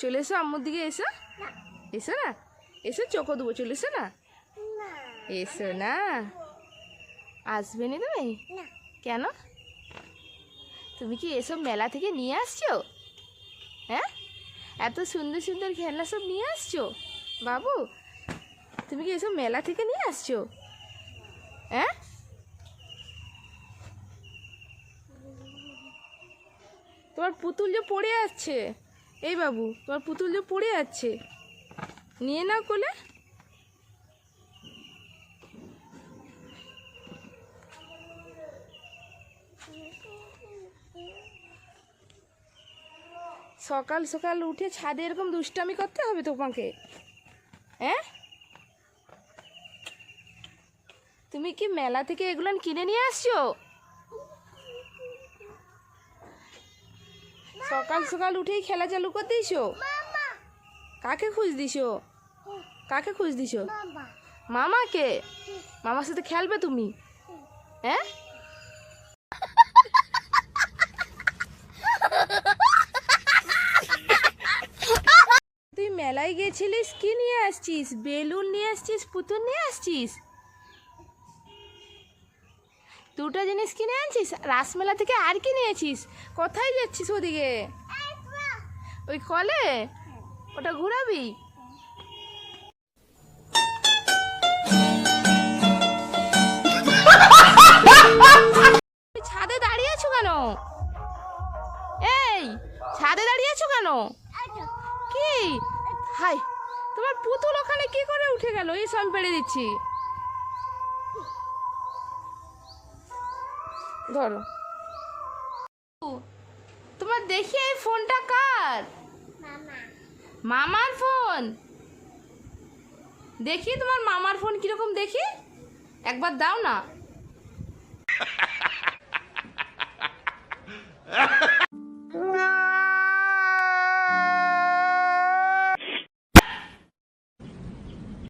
চলে এসো আম্মুর দিকে, এসো এসো না, এসো চোখো দেবো, চলে এসো না, এসো না। আসবে না তুমি? কেন? তুমি কি এসব মেলা থেকে নিয়ে আসছো? হ্যাঁ, এত সুন্দর সুন্দর খেলনা সব নিয়ে আসছো বাবু? তুমি কি এসব মেলা থেকে নিয়ে আসছো? হ্যাঁ, তোমার পুতুল যে পড়ে যাচ্ছে, এই বাবু তোমার পুতুল যে পড়ে যাচ্ছে, নিয়ে নাও কোলে। সকাল সকাল উঠে ছাদে এরকম দুষ্টামি করতে হবে তোমাকে? হ্যাঁ, তুমি কি মেলা থেকে এগুলো কিনে নিয়ে আসছো? সকাল সকাল উঠেই খেলা চালু করে দিয়েছো? কাকে খুঁজ দিছো? কাকে খুঁজ দিছো? মামাকে? মামার সাথে খেলবে তুমি? হ্যাঁ, তুই মেলায় গেছিলিস, কি নিয়ে আসছিস? বেলুন নিয়ে আসছিস, পুতুল নিয়ে আসছিস, দুটো জিনিস কিনে আনছিস। রাসমেলা থেকে আর কি নিয়েছিস? কোথায় যাচ্ছিস ওদিকে? ওই কলে ওটা ঘুরাবি? ছাদে দাঁড়িয়ে আছো কেন? এই ছাদে দাঁড়িয়ে আছো কেন? কি হাই, তোমার পুতুল ওখানে কি করে উঠে গেল? এই সব পেড়ে দিচ্ছি, ধরো। তোমার দেখি এই ফোনটা কার? মামার ফোন। দেখি তোমার মামার ফোন কিরকম, দেখি একবার দাও না।